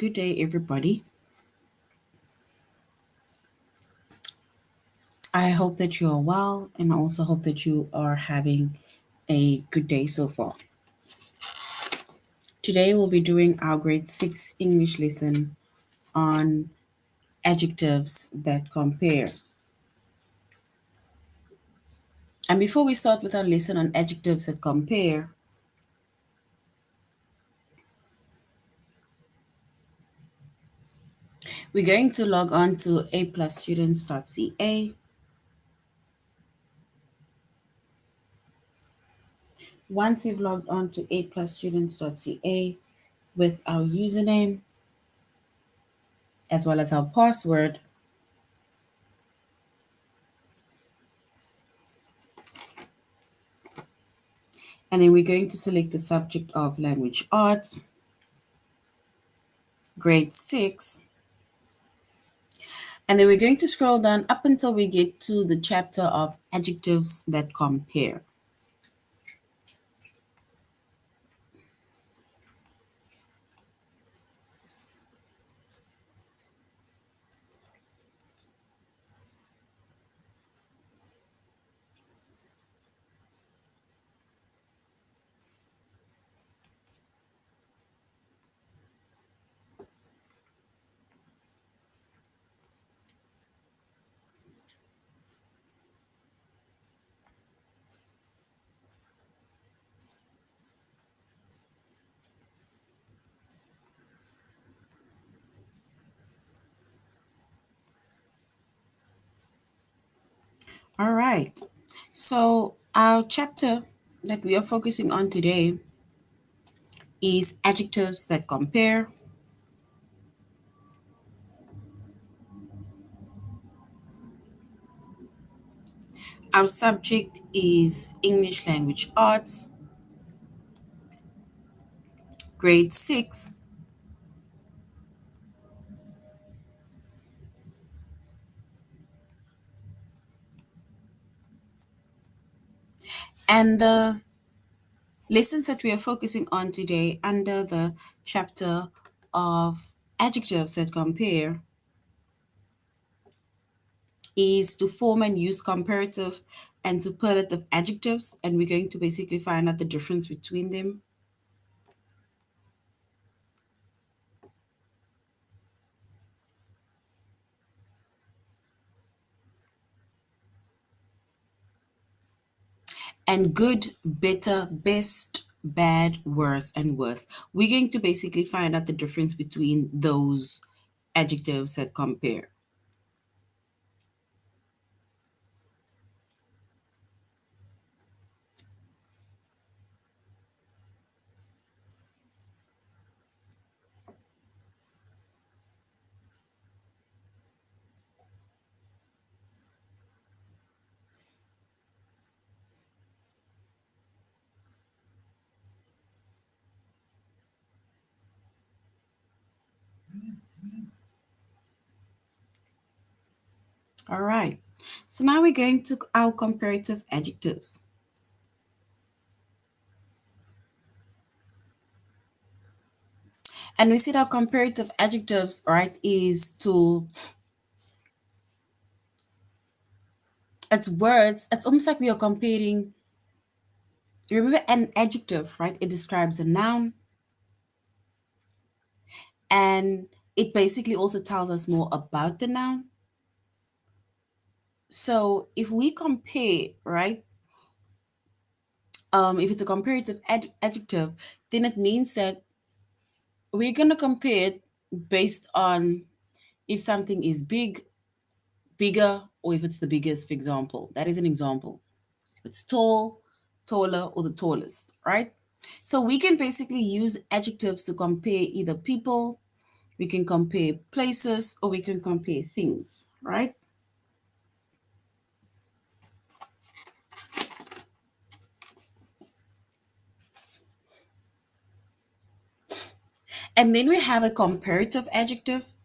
Good day, everybody. I hope that you are well, and I also hope that you are having a good day so far. Today, we'll be doing our grade 6 English lesson on adjectives that compare. And before we start with our lesson on adjectives that compare, we're going to log on to aplusstudents.ca. Once we've logged on to aplusstudents.ca with our username as well as our password, and then we're going to select the subject of language arts, grade 6, and then we're going to scroll down up until we get to the chapter of adjectives that compare. All right, so our chapter that we are focusing on today is adjectives that compare. Our subject is English language arts, grade 6, and the lessons that we are focusing on today under the chapter of adjectives that compare is to form and use comparative and superlative adjectives, and we're going to basically find out the difference between them. And good, better, best, bad, worse, and worse. We're going to basically find out the difference between those adjectives that compare. All right. So now we're going to our comparative adjectives. And we see that comparative adjectives, right, is to, it's words, it's almost like we are comparing. Remember an adjective, right? It describes a noun, and it basically also tells us more about the noun. So if we compare, right, if it's a comparative adjective, then it means that we're going to compare it based on if something is big, bigger, or if it's the biggest, for example. That is an example. It's tall, taller, or the tallest, right? So we can basically use adjectives to compare either people, we can compare places, or we can compare things, right? And then we have a comparative adjective.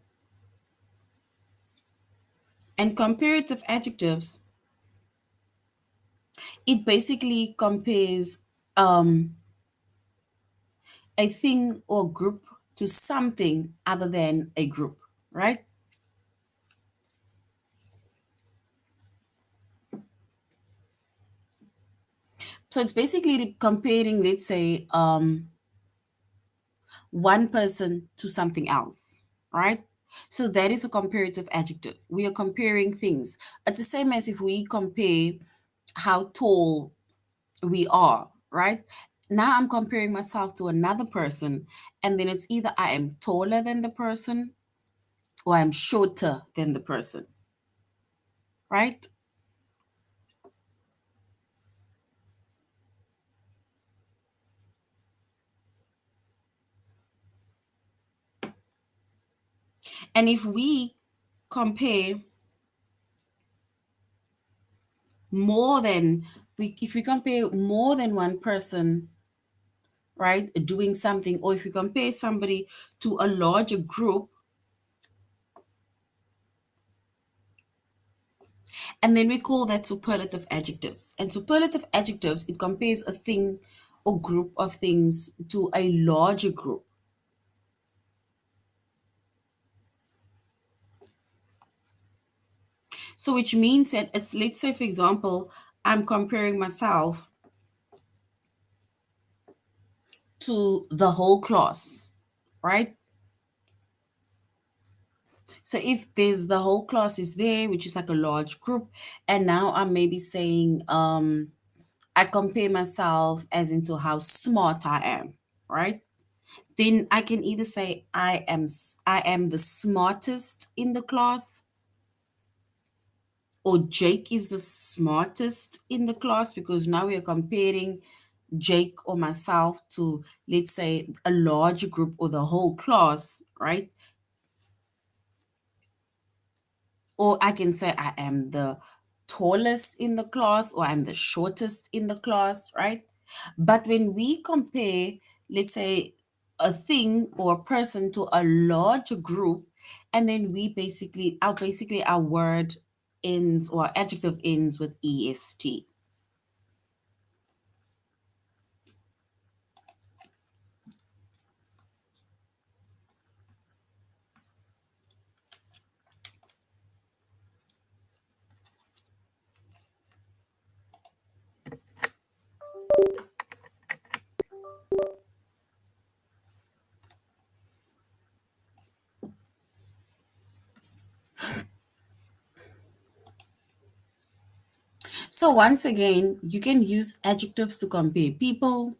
And comparative adjectives, it basically compares a thing or group to something other than a group, right? So it's basically comparing, let's say, one person to something else, right? So that is a comparative adjective. We are comparing things. It's the same as if we compare how tall we are, right? Now I'm comparing myself to another person, and then it's either I am taller than the person or I'm shorter than the person, right? And if we compare more than if we compare more than one person, right, doing something, or if we compare somebody to a larger group, and then we call that superlative adjectives. And superlative adjectives, it compares a thing or group of things to a larger group. So which means that it's, let's say for example, I'm comparing myself to the whole class, right? So if there's the whole class is there, which is like a large group, and now I'm maybe saying I compare myself as into how smart I am, right? Then I can either say I am the smartest in the class, or Jake is the smartest in the class, because now we are comparing Jake or myself to, let's say, a large group or the whole class, right? Or I can say I am the tallest in the class or I'm the shortest in the class, right? But when we compare, let's say, a thing or a person to a larger group, and then we basically our word ends or our adjective ends with est. So once again, you can use adjectives to compare people.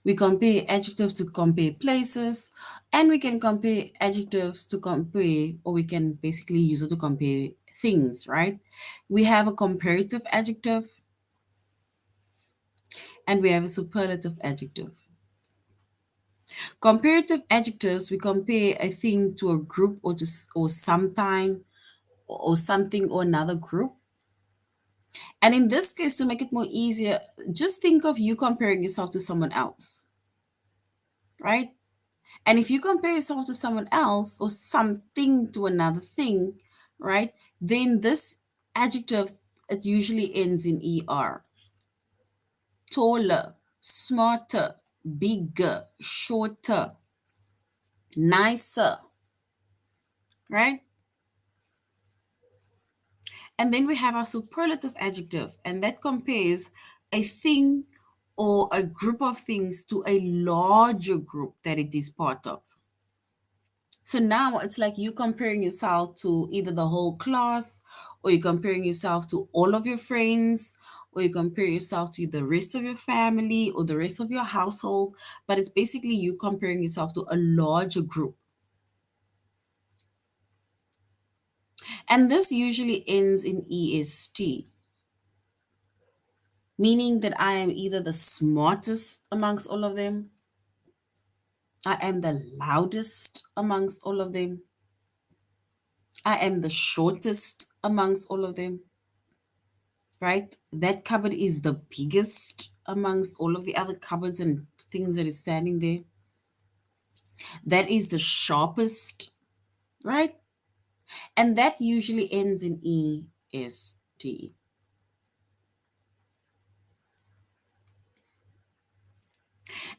We compare adjectives to compare places, and we can compare adjectives to compare, or we can basically use it to compare things, right? We have a comparative adjective and we have a superlative adjective. Comparative adjectives, we compare a thing to a group or or sometime or something or another group. And in this case, to make it more easier, just think of you comparing yourself to someone else, right? And if you compare yourself to someone else or something to another thing, right, then this adjective, it usually ends in er. Taller, smarter, bigger, shorter, nicer, right? And then we have our superlative adjective, and that compares a thing or a group of things to a larger group that it is part of. So now it's like you comparing yourself to either the whole class, or you're comparing yourself to all of your friends, or you compare yourself to the rest of your family or the rest of your household. But it's basically you comparing yourself to a larger group. And this usually ends in est, meaning that I am either the smartest amongst all of them, I am the loudest amongst all of them, I am the shortest amongst all of them, right? That cupboard is the biggest amongst all of the other cupboards and things that is standing there. That is the sharpest, right? And that usually ends in est.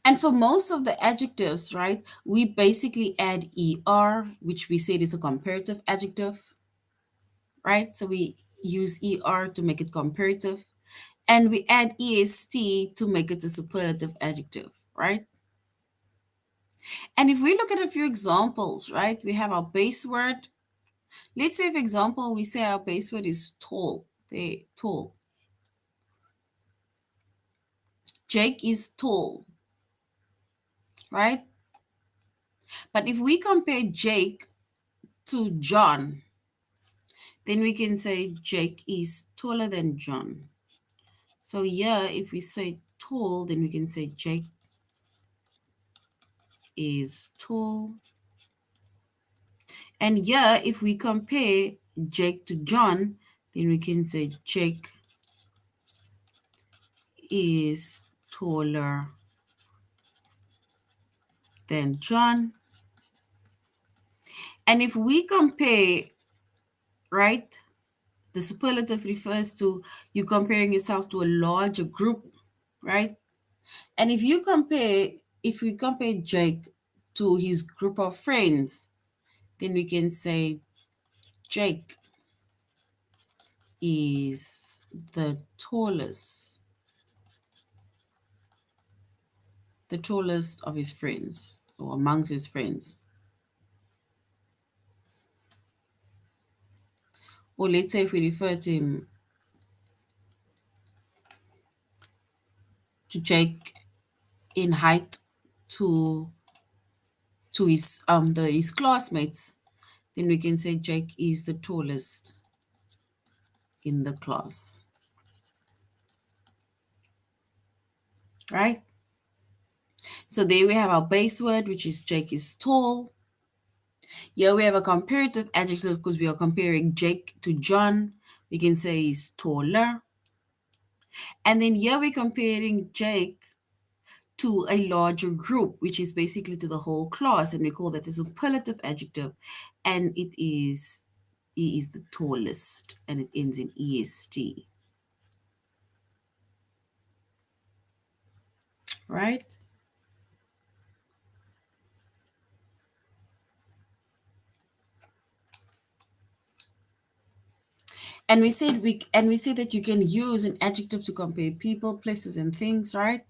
And for most of the adjectives, right, we basically add er, which we said is a comparative adjective, right? So we use er to make it comparative, and we add est to make it a superlative adjective, right? And if we look at a few examples, right, we have our base word. Let's say, for example, we say our base word is tall. They tall. Jake is tall, right? But if we compare Jake to John, then we can say Jake is taller than John. So yeah, if we say tall, then we can say Jake is tall. And yeah, if we compare Jake to John, then we can say Jake is taller than John. And if we compare, right, the superlative refers to you comparing yourself to a larger group, right? And if we compare Jake to his group of friends, then we can say Jake is the tallest of his friends or amongst his friends. Or let's say if we refer to Jake in height to his classmates, then we can say Jake is the tallest in the class. Right? So there we have our base word, which is Jake is tall. Here we have a comparative adjective because we are comparing Jake to John. We can say he's taller. And then here we're comparing Jake to a larger group, which is basically to the whole class, and we call that a superlative adjective, and he is the tallest, and it ends in est, right? And we said that you can use an adjective to compare people, places, and things, right?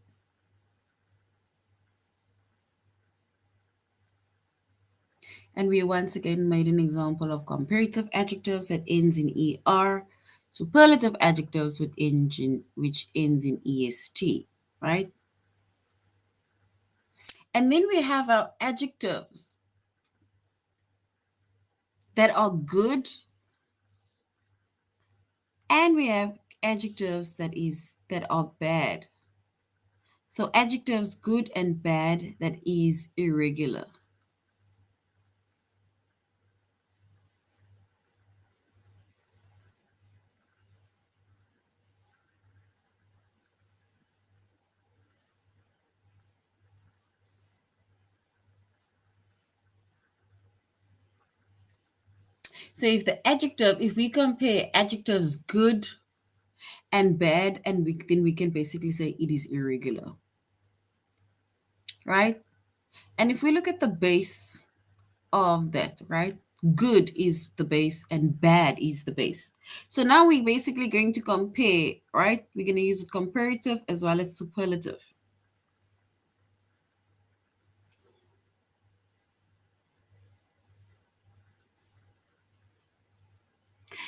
And we once again made an example of comparative adjectives that ends in er, superlative adjectives which ends in est, right? And then we have our adjectives that are good, and we have adjectives that are bad. So adjectives good and bad that is irregular. So if we compare adjectives good and bad, and then we can basically say it is irregular, right? And if we look at the base of that, right? Good is the base and bad is the base. So now we're basically going to compare, right? We're going to use comparative as well as superlative.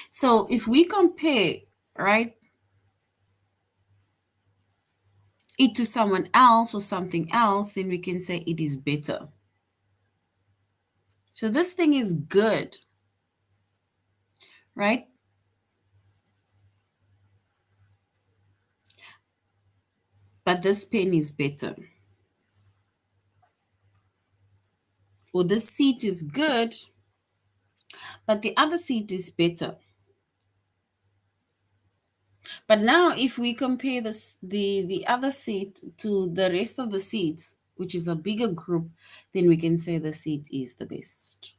So if we compare, right, it to someone else or something else, then we can say it is better. So this thing is good, right? But this pen is better. Or this seat is good, but the other seat is better. But now if we compare the other seat to the rest of the seats, which is a bigger group, then we can say the seat is the best.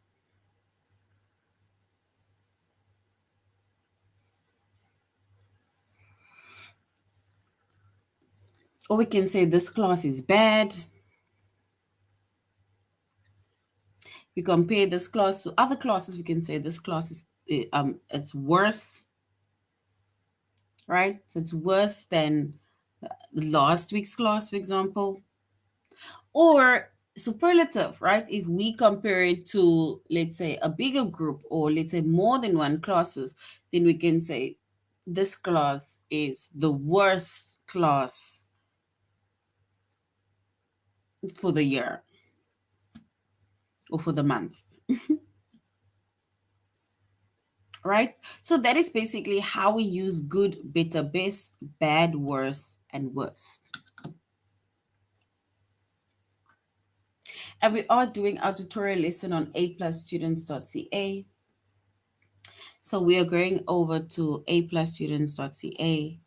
Or we can say this class is bad, We compare this class to other classes. We can say this class is it's worse, right? So it's worse than last week's class, for example. Or superlative, right? If we compare it to, let's say, a bigger group, or let's say more than one classes, then we can say this class is the worst class for the year or for the month, right? So that is basically how we use good, better, best, bad, worse, and worst. And we are doing our tutorial lesson on aplusstudents.ca. So we are going over to aplusstudents.ca.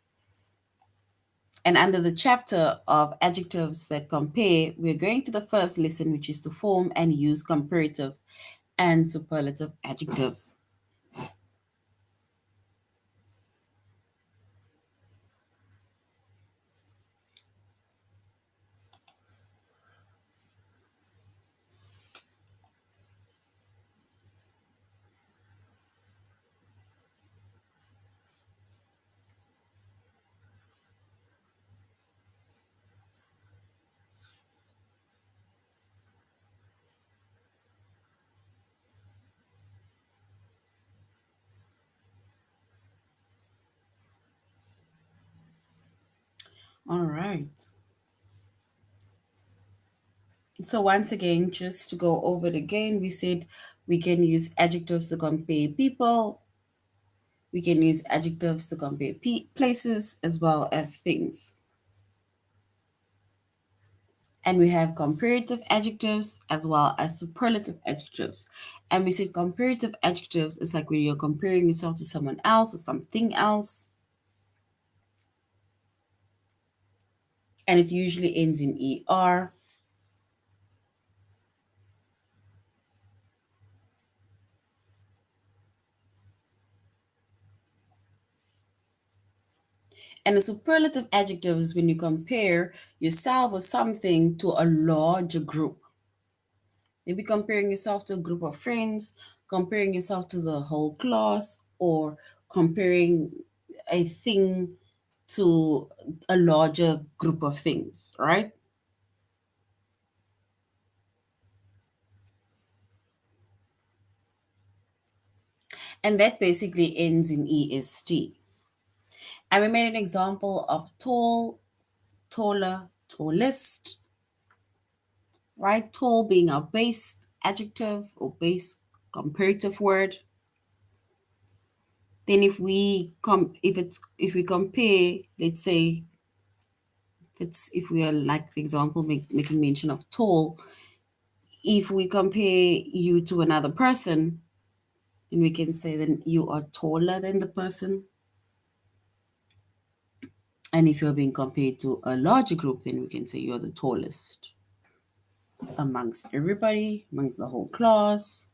And under the chapter of adjectives that compare, we're going to the first lesson, which is to form and use comparative and superlative adjectives. All right. So once again, just to go over it again, we said we can use adjectives to compare people. We can use adjectives to compare places as well as things. And we have comparative adjectives as well as superlative adjectives. And we said comparative adjectives is like when you're comparing yourself to someone else or something else. And it usually ends in ER. And a superlative adjective is when you compare yourself or something to a larger group. Maybe comparing yourself to a group of friends, comparing yourself to the whole class, or comparing a thing to a larger group of things, right? And that basically ends in EST. And we made an example of tall, taller, tallest, right? Tall being our base adjective or base comparative word. Then if we compare, let's say if we are like, for example, making mention of tall, if we compare you to another person, then we can say then you are taller than the person. And if you're being compared to a larger group, then we can say you're the tallest amongst everybody, amongst the whole class,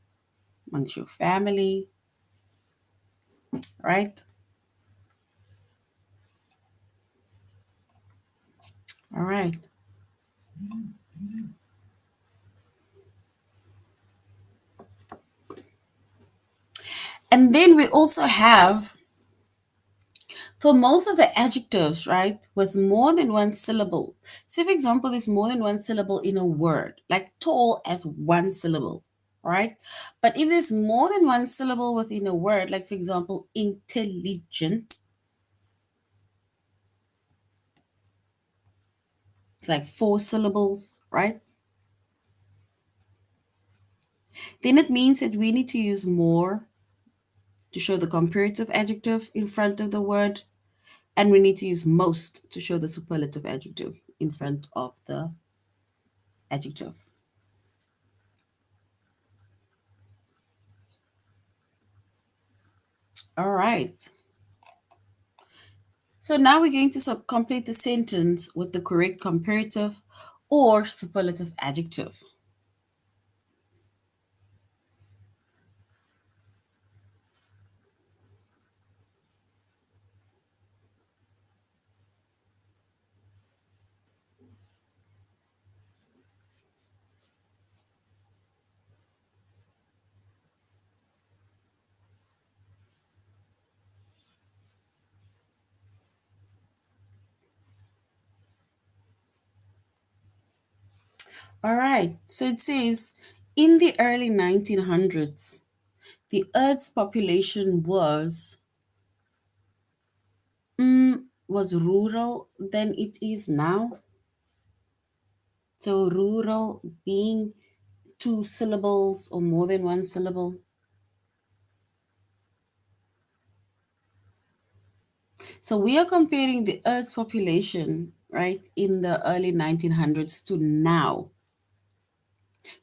amongst your family, right? All right. And then we also have, for most of the adjectives, right, with more than one syllable. Say, for example, there's more than one syllable in a word, like tall as one syllable, right? But if there's more than one syllable within a word, like, for example, intelligent, it's like four syllables, right? Then it means that we need to use more to show the comparative adjective in front of the word, and we need to use most to show the superlative adjective in front of the adjective. All right. So now we're going to complete the sentence with the correct comparative or superlative adjective. All right. So it says in the early 1900s, the Earth's population was rural than it is now. So rural being two syllables or more than one syllable. So we are comparing the Earth's population, right, in the early 1900s to now,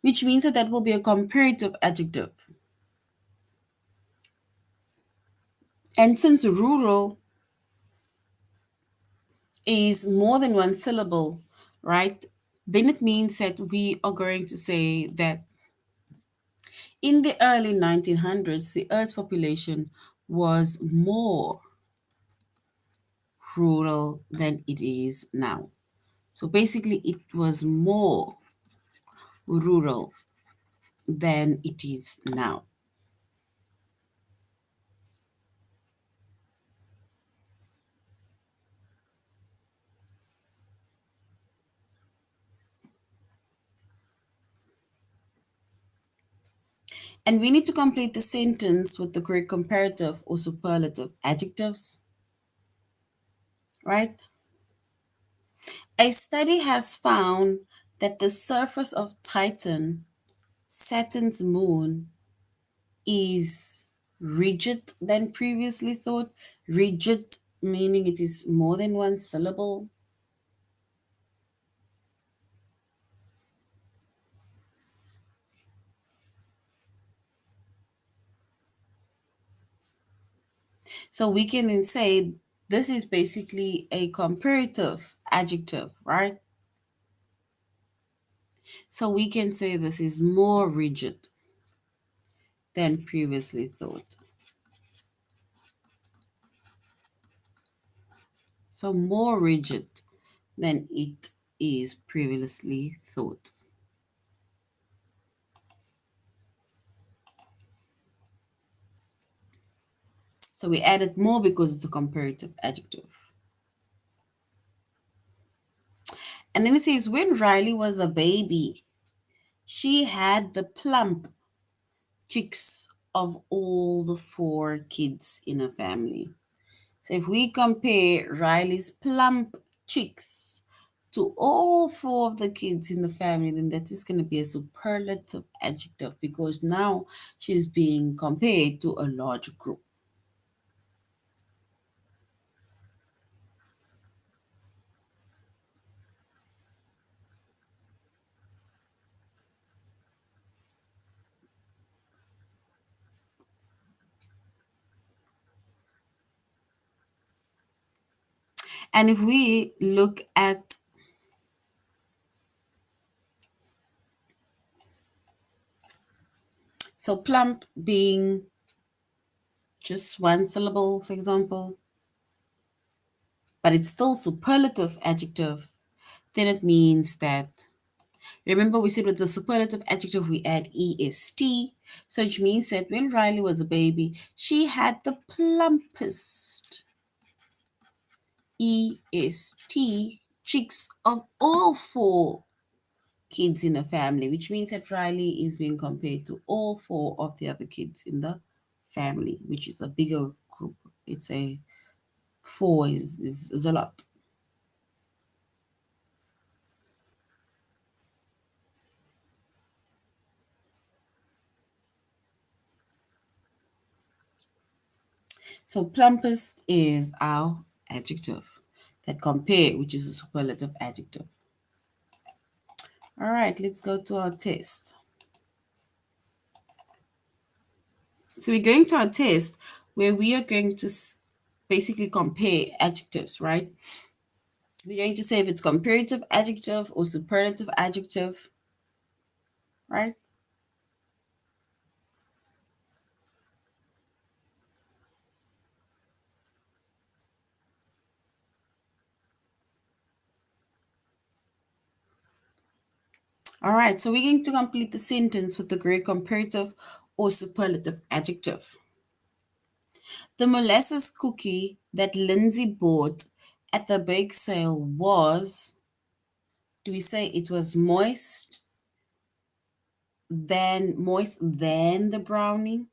which means that that will be a comparative adjective. And since rural is more than one syllable, right, then it means that we are going to say that in the early 1900s, the Earth's population was more rural than it is now. So basically, it was more rural than it is now. And we need to complete the sentence with the correct comparative or superlative adjectives, right? A study has found that the surface of Titan, Saturn's moon, is rigid than previously thought. Rigid meaning it is more than one syllable. So we can then say this is basically a comparative adjective, right? So we can say this is more rigid than previously thought. So more rigid than it is previously thought. So we added more because it's a comparative adjective. And then it says when Riley was a baby, she had the plump cheeks of all the four kids in her family. So if we compare Riley's plump cheeks to all four of the kids in the family, then that is going to be a superlative adjective because now she's being compared to a large group. And if we look at, so plump being just one syllable, for example, but it's still superlative adjective, then it means that, remember we said with the superlative adjective we add est, so which means that when Riley was a baby, she had the plumpest est cheeks of all four kids in the family, which means that Riley is being compared to all four of the other kids in the family, which is a bigger group. It's a four is a lot. So plumpest is our adjective that compare, which is a superlative adjective. All right, let's go to our test. So we're going to our test where we are going to basically compare adjectives, right? We're going to say if it's comparative adjective or superlative adjective, right? All right, so we're going to complete the sentence with the correct comparative or superlative adjective. The molasses cookie that Lindsay bought at the bake sale was, do we say it was moist, than moist than the brownie,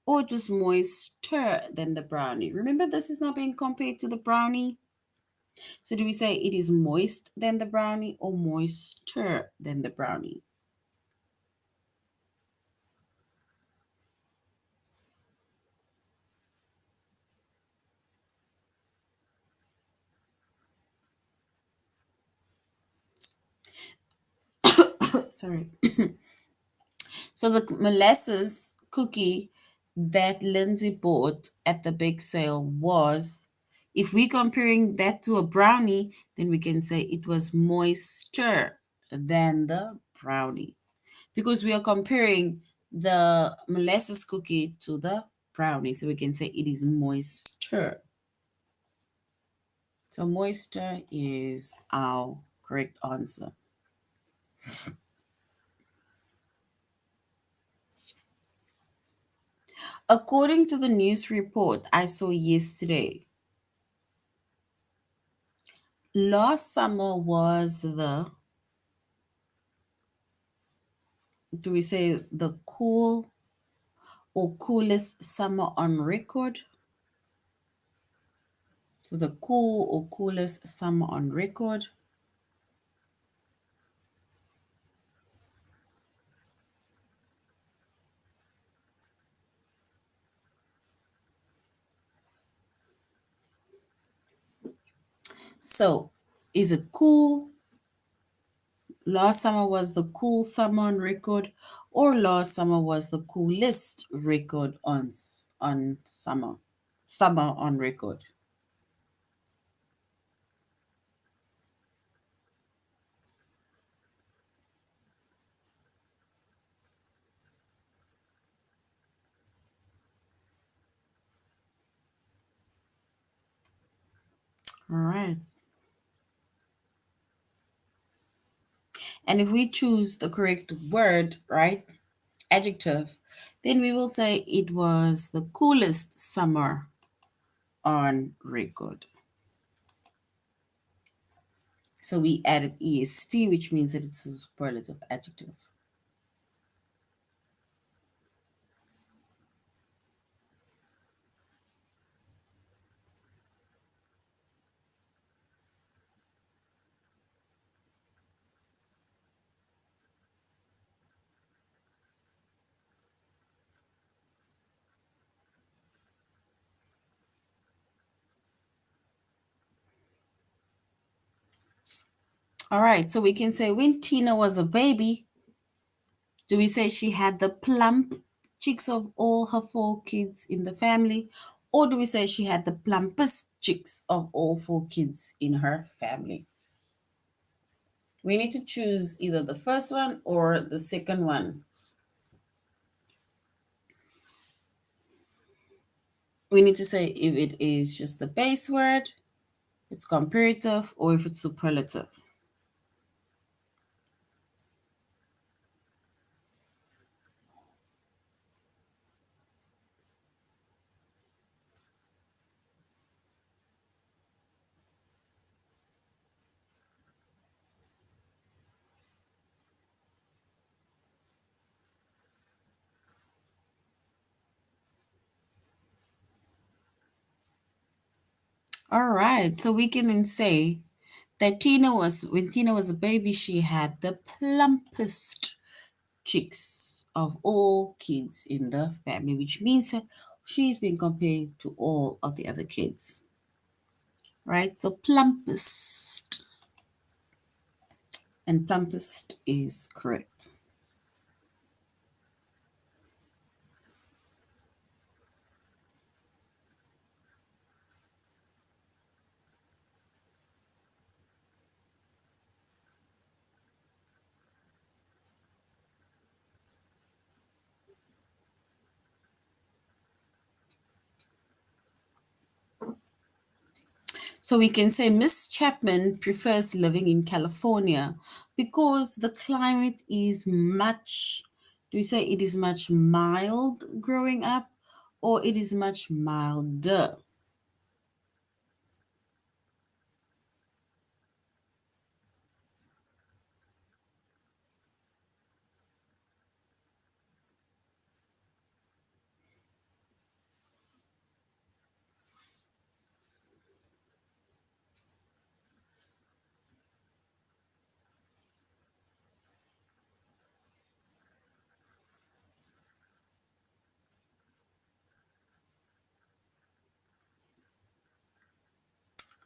or just moister than the brownie? Remember, this is not being compared to the brownie. So do we say it is moist than the brownie or moister than the brownie? Sorry. So the molasses cookie that Lindsay bought at the bake sale was, if we're comparing that to a brownie, then we can say it was moister than the brownie because we are comparing the molasses cookie to the brownie. So we can say it is moister. So moister is our correct answer. According to the news report I saw yesterday, last summer was the, do we say the cool or coolest summer on record? So the cool or coolest summer on record. So is it cool? Last summer was the cool summer on record, or last summer was the coolest record on summer on record. All right. And if we choose the correct word, right, adjective, then we will say it was the coolest summer on record. So we added est, which means that it's a superlative adjective. All right, so we can say when Tina was a baby, do we say she had the plump cheeks of all her four kids in the family? Or do we say she had the plumpest cheeks of all four kids in her family? We need to choose either the first one or the second one. We need to say if it is just the base word, it's comparative, or if it's superlative. All right, so we can then say that when Tina was a baby, she had the plumpest cheeks of all kids in the family, which means that she's been compared to all of the other kids, right? So plumpest, and plumpest is correct. So we can say Miss Chapman prefers living in California because the climate is much, do we say it is much mild growing up, or it is much milder?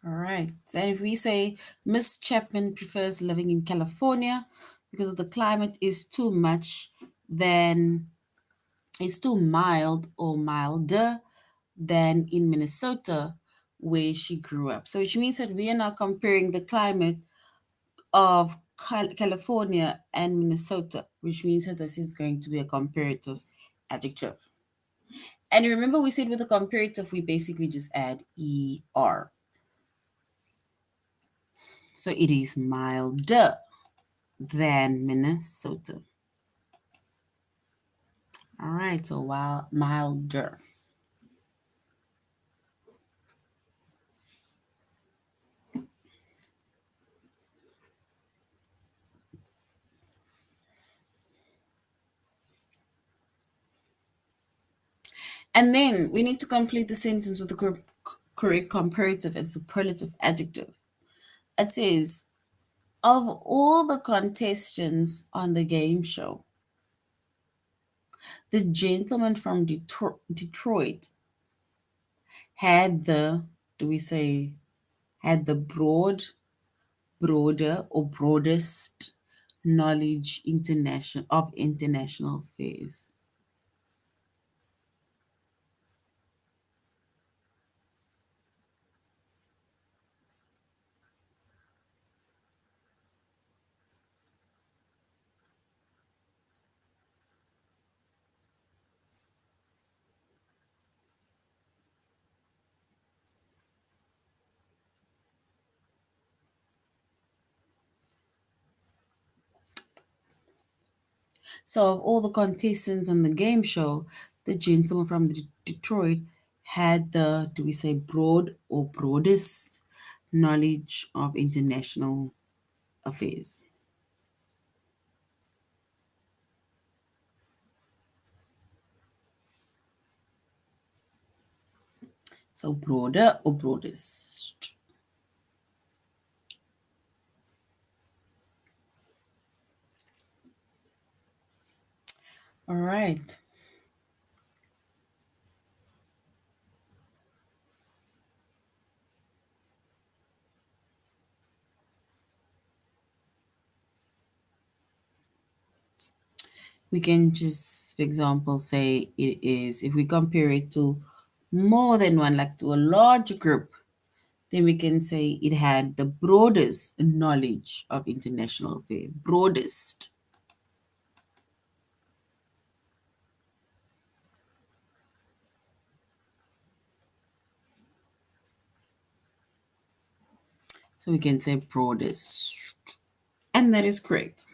All right. And if we say Miss Chapman prefers living in California because of the climate is too much, then it's too mild or milder than in Minnesota where she grew up. So which means that we are now comparing the climate of California and Minnesota, which means that this is going to be a comparative adjective. And remember, we said with a comparative, we basically just add er. So it is milder than Minnesota. All right, so while milder. And then we need to complete the sentence with the correct comparative and superlative adjective. It says, of all the contestants on the game show, the gentleman from Detroit had the, do we say, had the broader or broadest knowledge of international affairs. So, of all the contestants on the game show, the gentleman from Detroit had the, do we say, broad or broadest knowledge of international affairs. So, broader or broadest. All right. We can just, for example, say it is, if we compare it to more than one, like to a large group, then we can say it had the broadest knowledge of international affairs. Broadest. So we can say broadest. And that is correct.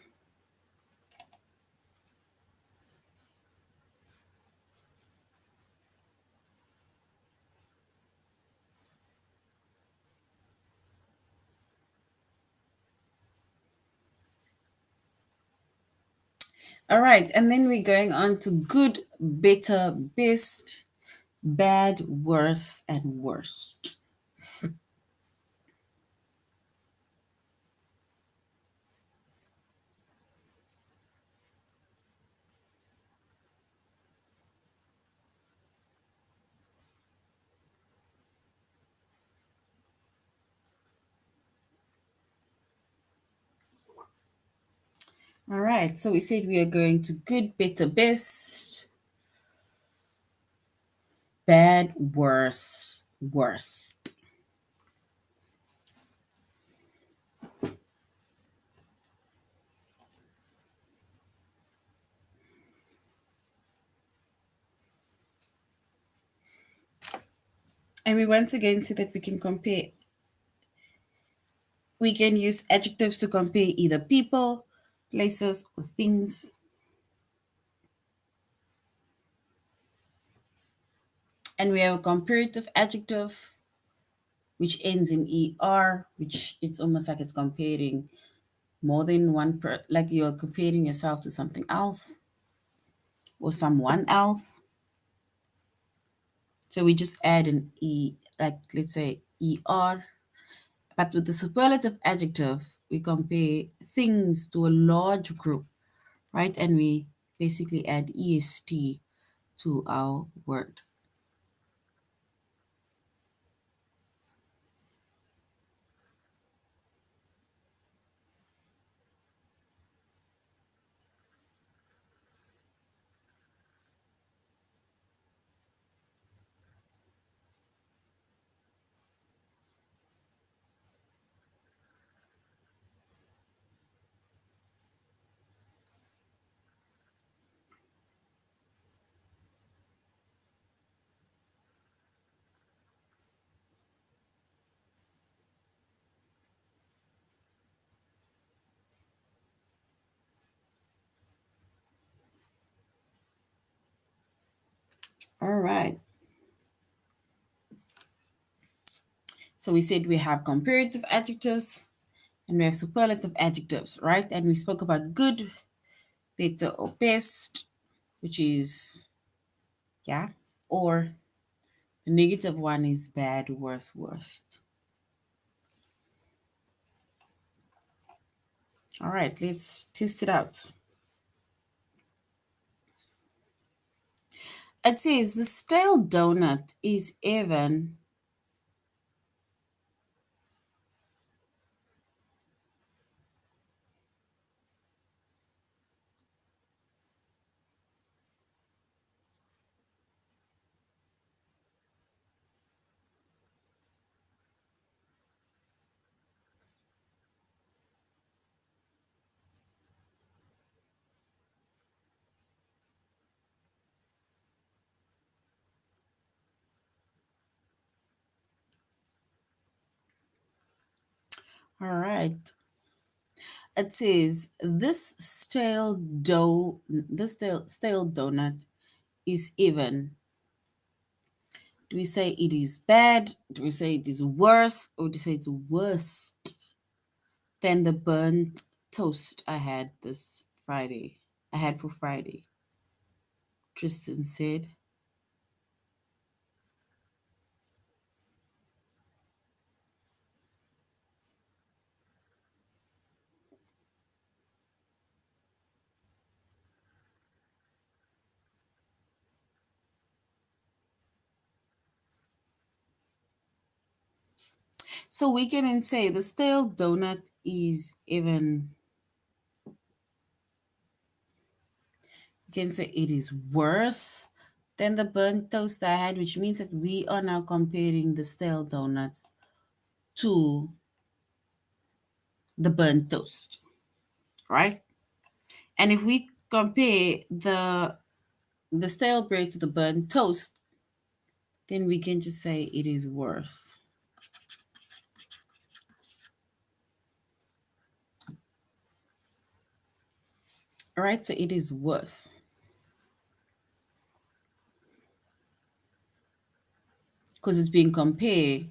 All right. And then we're going on to good, better, best, bad, worse, and worst. All right. So we said we are going to good, better, best, bad, worse, worst. And we once again say that we can use adjectives to compare either people, places, or things. And we have a comparative adjective which ends in er, which it's almost like it's comparing more than like you're comparing yourself to something else or someone else. So we just add an e, like let's say er. But with the superlative adjective, we compare things to a large group, right? And we basically add est to our word. All right. So we said we have comparative adjectives and we have superlative adjectives, right? And we spoke about good, better, or best, which is, yeah, or the negative one is bad, worse, worst. All right, let's test it out. It says the stale donut is even. All right. It says this stale donut is even. Do we say it is bad? Do we say it is worse? Or do we say it's worst than the burnt toast I had this Friday? I had for Friday. Tristan said. So we can say the stale donut is even. You can say it is worse than the burnt toast I had, which means that we are now comparing the stale donuts to the burnt toast, right? And if we compare the stale bread to the burnt toast, then we can just say it is worse. All right, so it is worse because it's being compared.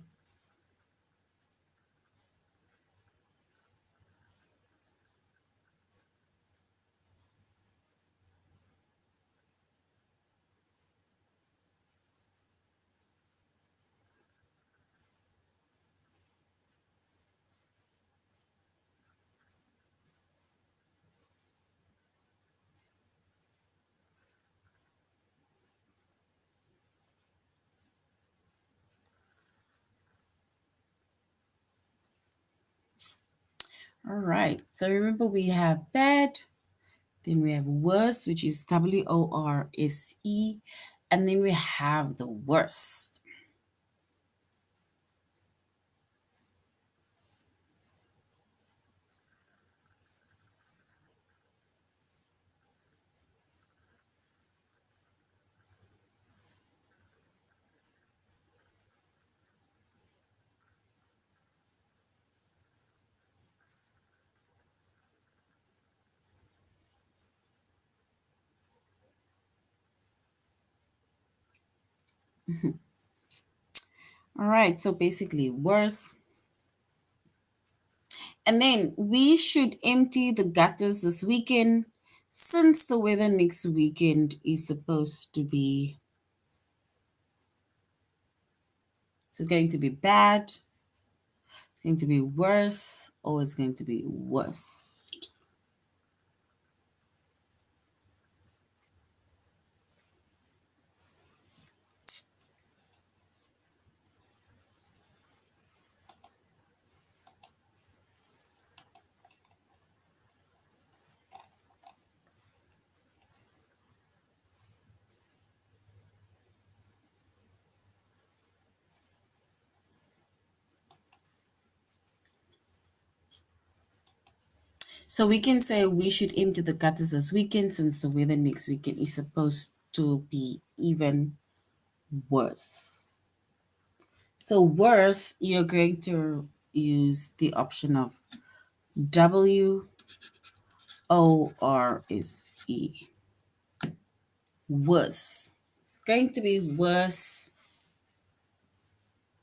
All right, so remember we have bad, then we have worse, which is WORSE, and then we have the worst. All right, so basically worse. And then we should empty the gutters this weekend since the weather next weekend is supposed to be. It's going to be bad, it's going to be worse, or it's going to be worst. So we can say we should empty the gutters this weekend since the weather next weekend is supposed to be even worse. So worse, you're going to use the option of WORSE. Worse. It's going to be worse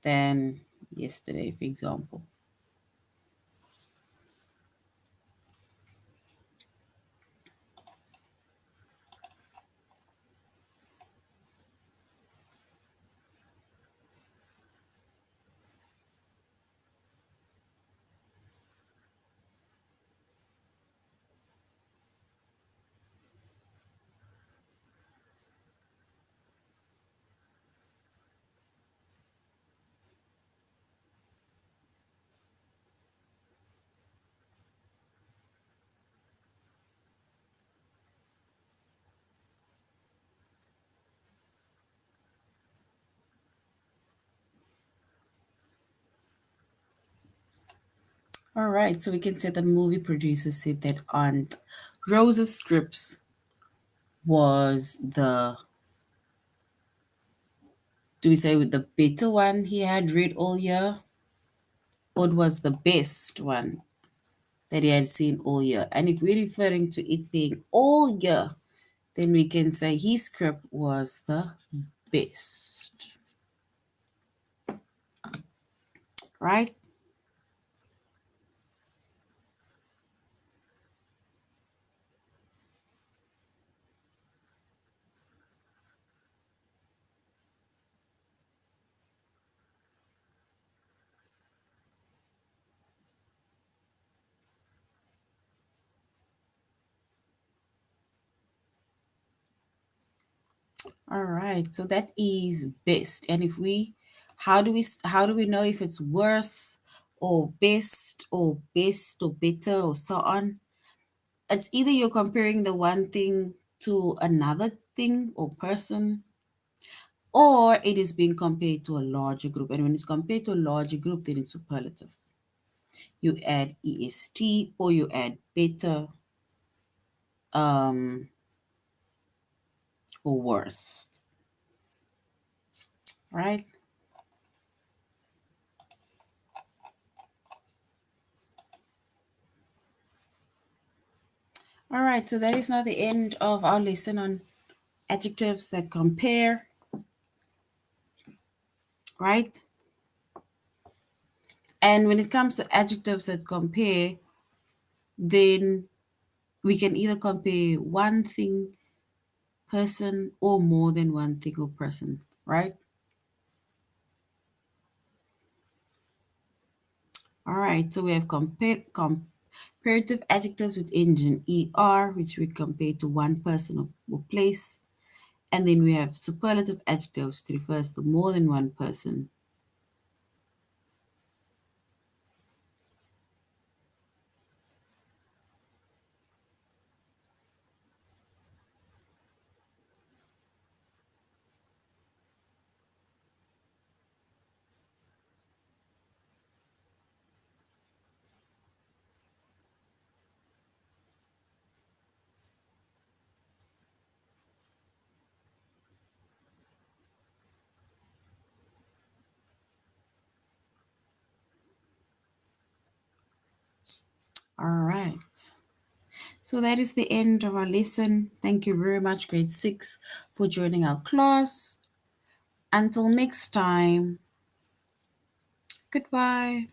than yesterday, for example. All right, so we can say the movie producers said that Aunt Rose's scripts was the, do we say with the better one he had read all year, or it was the best one that he had seen all year? And if we're referring to it being all year, then we can say his script was the best, right? All right, so that is best. And if we, how do we know if it's worse or best or better or so on? It's either you're comparing the one thing to another thing or person, or it is being compared to a larger group. And when it's compared to a larger group, then it's superlative. You add est or you add better, um, or worst, right? All right, so that is now the end of our lesson on adjectives that compare, right? And when it comes to adjectives that compare, then we can either compare one thing, person, or more than one thing or person, right? All right, so we have comparative adjectives with engine er, which we compare to one person or place. And then we have superlative adjectives, which refers to more than one person. All right. So that is the end of our lesson. Thank you very much, grade 6, for joining our class. Until next time, goodbye.